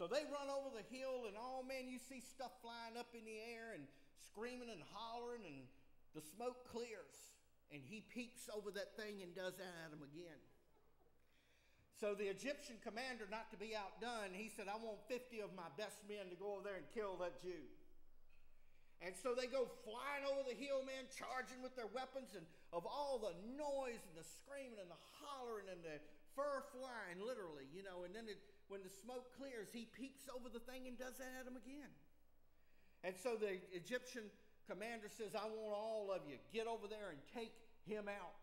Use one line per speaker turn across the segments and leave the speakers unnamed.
So they run over the hill, and oh man, you see stuff flying up in the air and screaming and hollering, and the smoke clears, and he peeks over that thing and does that at him again. So the Egyptian commander, not to be outdone, he said, I want 50 of my best men to go over there and kill that Jew. And so they go flying over the hill, man, charging with their weapons, and of all the noise and the screaming and the hollering and the fur flying, literally, you know, and then when the smoke clears, he peeks over the thing and does that at him again. And so the Egyptian commander says, I want all of you, get over there and take him out.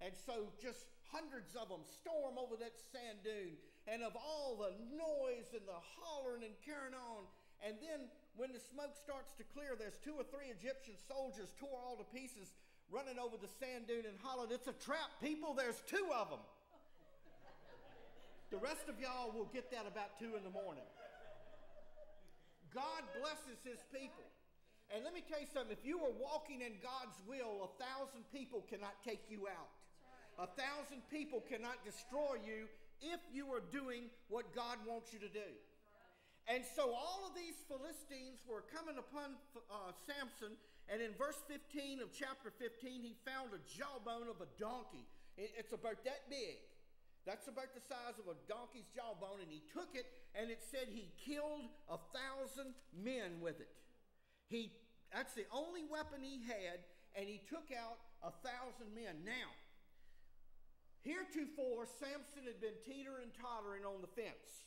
And so just hundreds of them storm over that sand dune, and of all the noise and the hollering and carrying on, and then when the smoke starts to clear, there's 2 or 3 Egyptian soldiers tore all to pieces, running over the sand dune and hollering, it's a trap, people, there's 2 of them. The rest of y'all will get that about 2 in the morning. God blesses his people. And let me tell you something, if you are walking in God's will, 1,000 people cannot take you out. 1,000 people cannot destroy you if you are doing what God wants you to do. And so all of these Philistines were coming upon Samson, and in verse 15 of chapter 15, he found a jawbone of a donkey. It's about that big. That's about the size of a donkey's jawbone, and he took it, and it said he killed 1,000 men with it. That's the only weapon he had, and he took out 1,000 men. Now, heretofore, Samson had been teetering, tottering on the fence.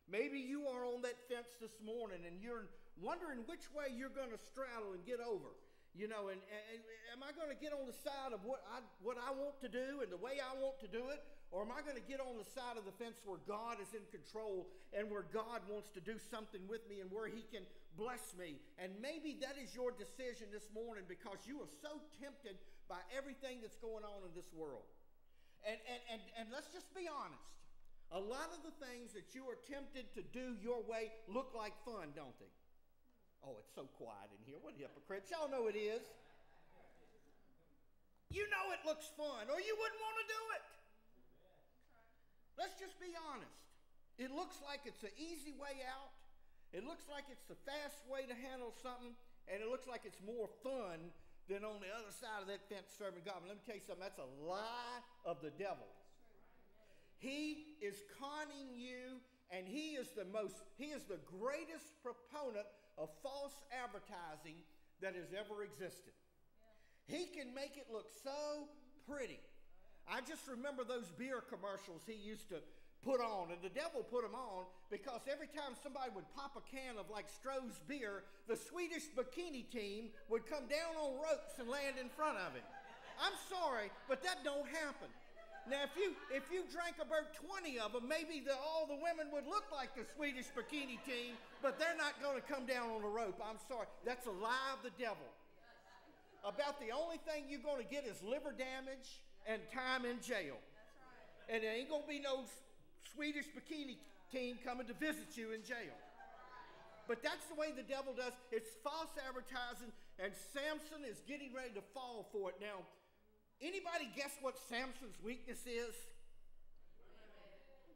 Maybe you are on that fence this morning, and you're wondering which way you're going to straddle and get over. You know, and am I going to get on the side of what I want to do and the way I want to do it? Or am I going to get on the side of the fence where God is in control and where God wants to do something with me and where he can bless me? And maybe that is your decision this morning because you are so tempted by everything that's going on in this world. And let's just be honest. A lot of the things that you are tempted to do your way look like fun, don't they? Oh, it's so quiet in here. What hypocrites. Y'all know it is. You know it looks fun, or you wouldn't want to do it. Let's just be honest. It looks like it's an easy way out. It looks like it's the fast way to handle something, and it looks like it's more fun than on the other side of that fence serving God. But let me tell you something. That's a lie of the devil. He is conning you, and he is the greatest proponent of false advertising that has ever existed. Yeah. He can make it look so pretty. I just remember those beer commercials he used to put on, and the devil put them on because every time somebody would pop a can of like Stroh's beer, the Swedish bikini team would come down on ropes and land in front of him. I'm sorry, but that don't happen. Now, if you drank about 20 of them, maybe all the women would look like the Swedish bikini team, but they're not going to come down on a rope. I'm sorry. That's a lie of the devil. About the only thing you're going to get is liver damage and time in jail. And there ain't going to be no Swedish bikini team coming to visit you in jail. But that's the way the devil does. It's false advertising, and Samson is getting ready to fall for it. Now, anybody guess what Samson's weakness is?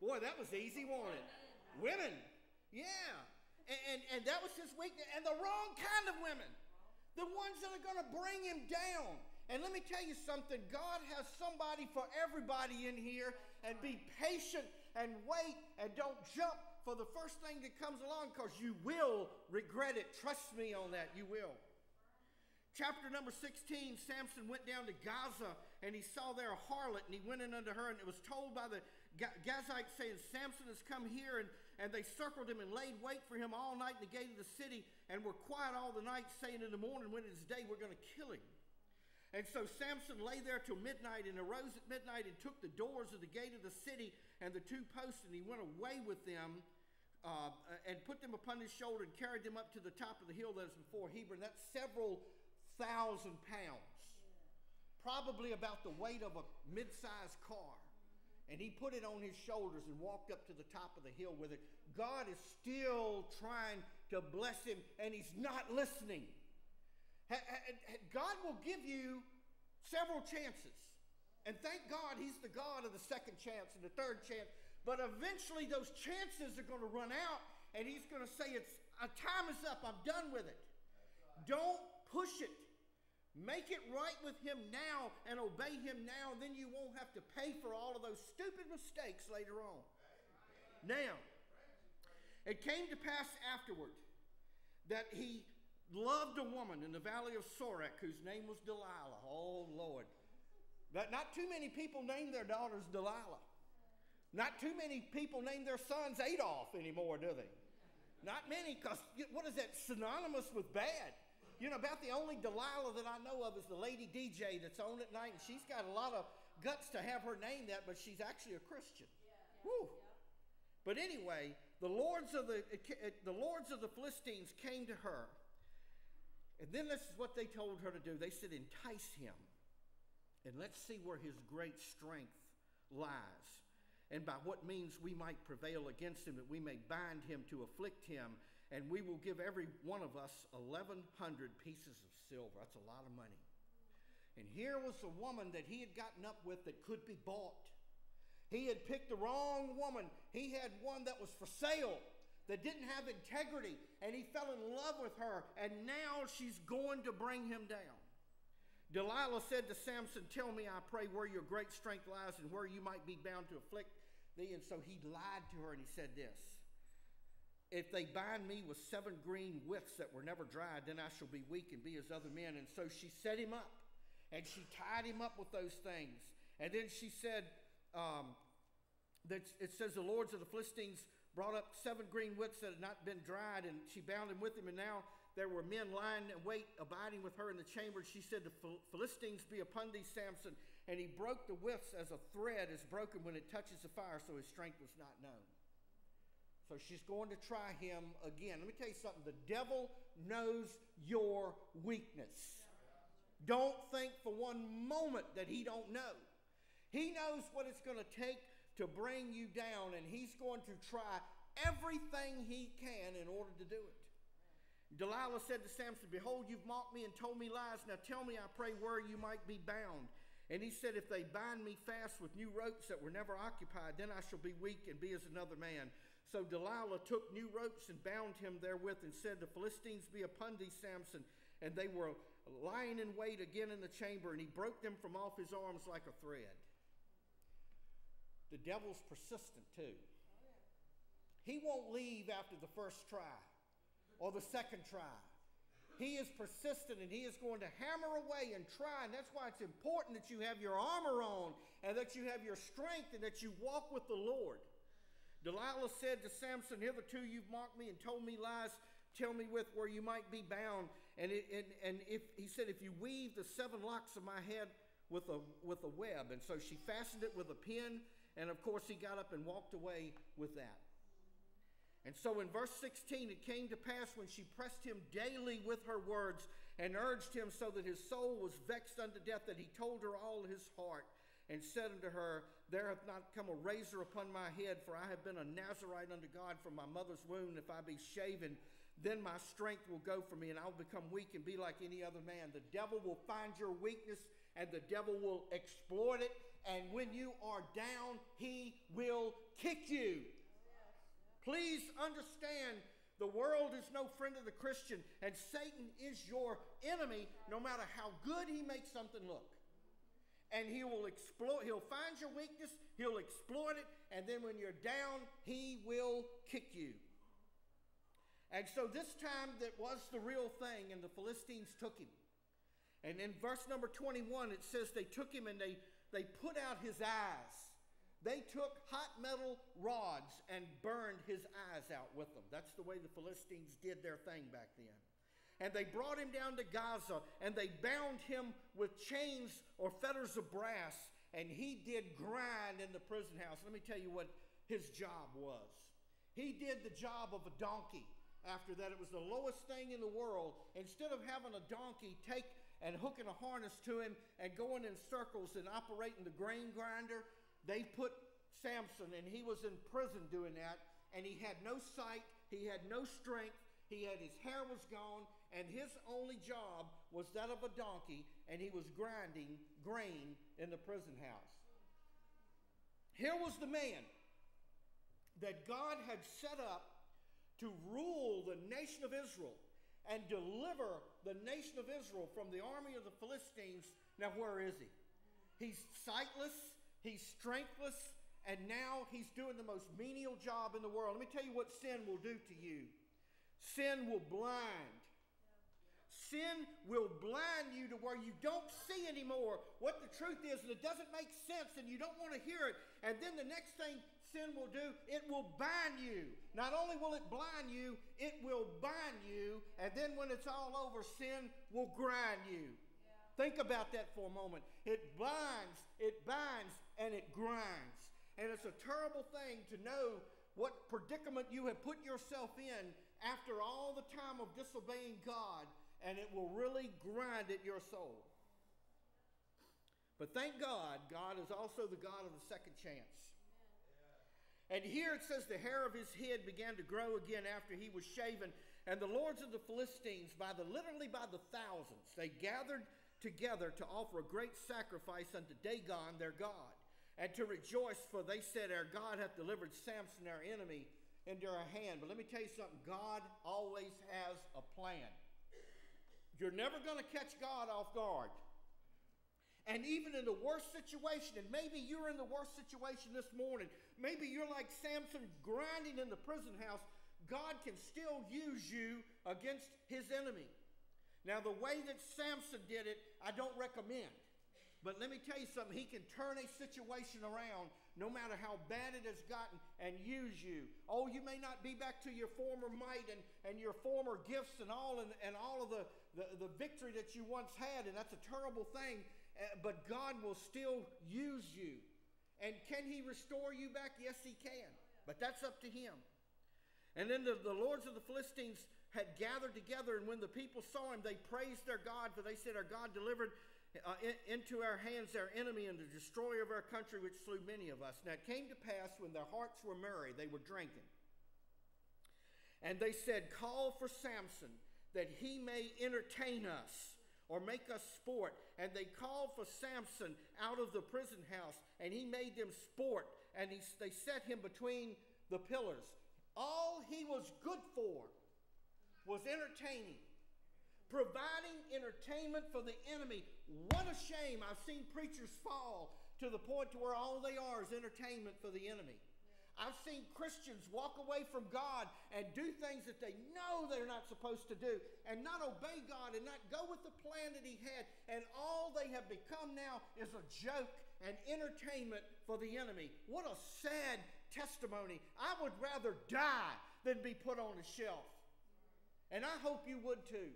Boy, that was easy, wasn't it? Women. Yeah. And that was his weakness. And the wrong kind of women. The ones that are going to bring him down. And let me tell you something. God has somebody for everybody in here. And be patient and wait and don't jump for the first thing that comes along because you will regret it. Trust me on that. You will. Chapter number 16, Samson went down to Gaza, and he saw there a harlot, and he went in unto her, and it was told by the Gazites, saying, Samson has come here, and they circled him and laid wait for him all night in the gate of the city, and were quiet all the night, saying in the morning, when it is day, we're going to kill him. And so Samson lay there till midnight, and arose at midnight, and took the doors of the gate of the city, and the 2 posts, and he went away with them, and put them upon his shoulder, and carried them up to the top of the hill that is before Hebron. That's several 1,000 pounds, probably about the weight of a mid-sized car. And he put it on his shoulders and walked up to the top of the hill with it. God is still trying to bless him, and he's not listening. God will give you several chances. And thank God he's the God of the second chance and the third chance. But eventually those chances are going to run out, and he's going to say, time is up. I'm done with it. Don't push it. Make it right with him now and obey him now, and then you won't have to pay for all of those stupid mistakes later on. Now, it came to pass afterward that he loved a woman in the valley of Sorek whose name was Delilah. Oh, Lord. But not too many people name their daughters Delilah. Not too many people name their sons Adolf anymore, do they? Not many, because what is that? Synonymous with bad. You know, about the only Delilah that I know of is the lady DJ that's on at night, and she's got a lot of guts to have her name that, but she's actually a Christian. Woo. But anyway, the lords of the Philistines came to her, and then this is what they told her to do. They said, entice him, and let's see where his great strength lies, and by what means we might prevail against him, that we may bind him to afflict him, and we will give every one of us 1,100 pieces of silver. That's a lot of money. And here was a woman that he had gotten up with that could be bought. He had picked the wrong woman. He had one that was for sale, that didn't have integrity, and he fell in love with her, and now she's going to bring him down. Delilah said to Samson, tell me, I pray, where your great strength lies and where you might be bound to afflict thee. And so he lied to her, and he said this, if they bind me with 7 green withs that were never dried, then I shall be weak and be as other men. And so she set him up, and she tied him up with those things. And then she said, that it says the lords of the Philistines brought up 7 green withs that had not been dried, and she bound him with them, and now there were men lying in wait, abiding with her in the chamber. She said, the Philistines be upon thee, Samson. And he broke the withs as a thread is broken when it touches the fire, so his strength was not known. So she's going to try him again. Let me tell you something. The devil knows your weakness. Don't think for one moment that he don't know. He knows what it's going to take to bring you down, and he's going to try everything he can in order to do it. Delilah said to Samson, behold, you've mocked me and told me lies. Now tell me, I pray, where you might be bound. And he said, if they bind me fast with new ropes that were never occupied, then I shall be weak and be as another man. So Delilah took new ropes and bound him therewith and said, the Philistines be upon thee, Samson. And they were lying in wait again in the chamber, and he broke them from off his arms like a thread. The devil's persistent too. He won't leave after the first try or the second try. He is persistent, and he is going to hammer away and try, and that's why it's important that you have your armor on and that you have your strength and that you walk with the Lord. Delilah said to Samson, hitherto you've mocked me and told me lies. Tell me with where you might be bound. And if he said, if you weave the 7 locks of my head with a web. And so she fastened it with a pin, and of course he got up and walked away with that. And so in verse 16, it came to pass when she pressed him daily with her words and urged him so that his soul was vexed unto death, that he told her all his heart and said unto her, there hath not come a razor upon my head, for I have been a Nazarite unto God from my mother's womb. If I be shaven, then my strength will go from me, and I will become weak and be like any other man. The devil will find your weakness, and the devil will exploit it. And when you are down, he will kick you. Please understand, the world is no friend of the Christian, and Satan is your enemy no matter how good he makes something look. And he will exploit, he'll find your weakness, he'll exploit it, and then when you're down, he will kick you. And so this time that was the real thing, and the Philistines took him. And in verse number 21, it says they took him and they put out his eyes. They took hot metal rods and burned his eyes out with them. That's the way the Philistines did their thing back then. And they brought him down to Gaza, and they bound him with chains or fetters of brass, and he did grind in the prison house. Let me tell you what his job was. He did the job of a donkey. After that, it was the lowest thing in the world. Instead of having a donkey take and hooking a harness to him and going in circles and operating the grain grinder, they put Samson, and he was in prison doing that, and he had no sight, he had no strength, his hair was gone, and his only job was that of a donkey, and he was grinding grain in the prison house. Here was the man that God had set up to rule the nation of Israel and deliver the nation of Israel from the army of the Philistines. Now where is he? He's sightless, he's strengthless, and now he's doing the most menial job in the world. Let me tell you what sin will do to you. Sin will blind. Sin will blind you to where you don't see anymore what the truth is, and it doesn't make sense, and you don't want to hear it. And then the next thing sin will do, it will bind you. Not only will it blind you, it will bind you. And then when it's all over, sin will grind you. Yeah. Think about that for a moment. It binds, and it grinds. And it's a terrible thing to know what predicament you have put yourself in after all the time of disobeying God, and it will really grind at your soul. But thank God, God is also the God of the second chance. And here it says the hair of his head began to grow again after he was shaven. And the lords of the Philistines, literally by the thousands, they gathered together to offer a great sacrifice unto Dagon, their god, and to rejoice, for they said, our God hath delivered Samson, our enemy, into our hand. But let me tell you something. God always has a plan. You're never going to catch God off guard. And even in the worst situation, and maybe you're in the worst situation this morning, maybe you're like Samson grinding in the prison house, God can still use you against his enemy. Now, the way that Samson did it, I don't recommend. But let me tell you something, he can turn a situation around no matter how bad it has gotten and use you. Oh, you may not be back to your former might and your former gifts and all of the victory that you once had, and that's a terrible thing. But God will still use you. And can he restore you back? Yes, he can. But that's up to him. And then the lords of the Philistines had gathered together, and when the people saw him, they praised their God, for they said, our God delivered into our hands our enemy and the destroyer of our country, which slew many of us. Now it came to pass, when their hearts were merry, they were drinking. And they said, call for Samson, that he may entertain us, or make us sport. And they called for Samson out of the prison house, and he made them sport, and they set him between the pillars. All he was good for was entertaining, providing entertainment for the enemy. What a shame. I've seen preachers fall to the point to where all they are is entertainment for the enemy. I've seen Christians walk away from God and do things that they know they're not supposed to do, and not obey God and not go with the plan that he had, and all they have become now is a joke and entertainment for the enemy. What a sad testimony. I would rather die than be put on a shelf. And I hope you would too.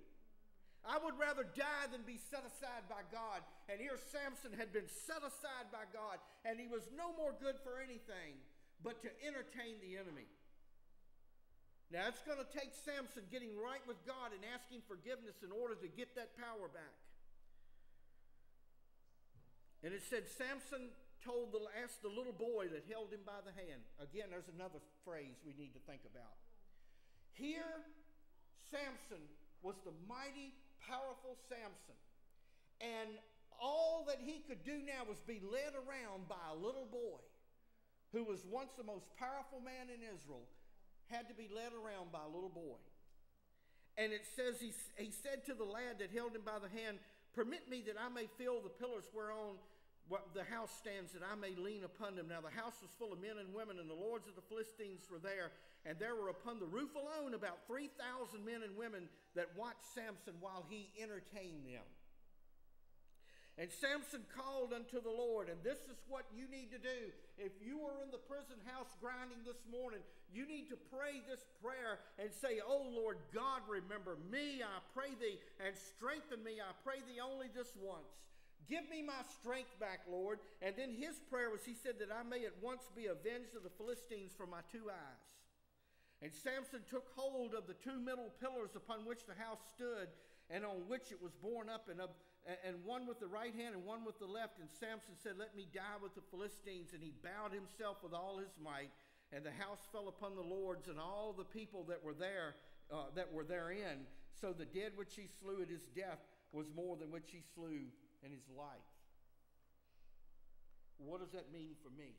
I would rather die than be set aside by God. And here Samson had been set aside by God, and he was no more good for anything but to entertain the enemy. Now it's going to take Samson getting right with God and asking forgiveness in order to get that power back. And it said Samson asked the little boy that held him by the hand. Again, there's another phrase we need to think about. Here, Samson was the mighty, powerful Samson. And all that he could do now was be led around by a little boy who was once the most powerful man in Israel, had to be led around by a little boy. And it says, he said to the lad that held him by the hand, permit me that I may feel the pillars whereon the house stands, that I may lean upon them. Now the house was full of men and women, and the lords of the Philistines were there. And there were upon the roof alone about 3,000 men and women that watched Samson while he entertained them. And Samson called unto the Lord, and this is what you need to do. If you are in the prison house grinding this morning, you need to pray this prayer and say, oh Lord God, remember me, I pray thee, and strengthen me, I pray thee only this once. Give me my strength back, Lord. And then his prayer was, he said, that I may at once be avenged of the Philistines for my 2 eyes. And Samson took hold of the 2 middle pillars upon which the house stood, and on which it was borne up, and one with the right hand and one with the left. And Samson said, let me die with the Philistines. And he bowed himself with all his might, and the house fell upon the lords and all the people that were there, that were therein. So the dead which he slew at his death was more than which he slew in his life. What does that mean for me?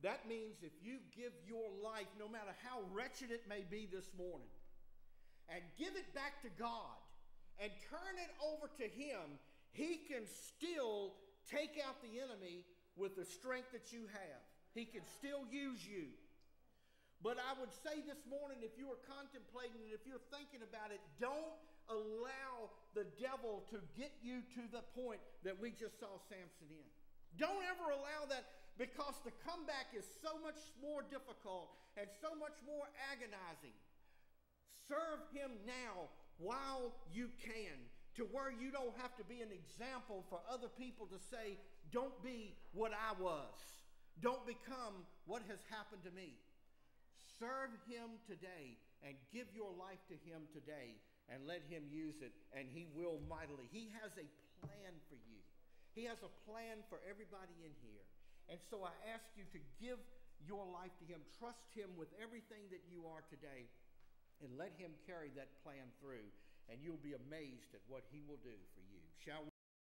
That means if you give your life, no matter how wretched it may be this morning, and give it back to God and turn it over to Him, He can still take out the enemy with the strength that you have. He can still use you. But I would say this morning, if you are contemplating and if you're thinking about it, don't allow the devil to get you to the point that we just saw Samson in. Don't ever allow that, because the comeback is so much more difficult and so much more agonizing. Serve Him now while you can, to where you don't have to be an example for other people to say, don't be what I was. Don't become what has happened to me. Serve Him today and give your life to Him today and let Him use it, and He will mightily. He has a plan for you. He has a plan for everybody in here. And so I ask you to give your life to Him. Trust Him with everything that you are today, and let Him carry that plan through, and you'll be amazed at what He will do for you. Shall we?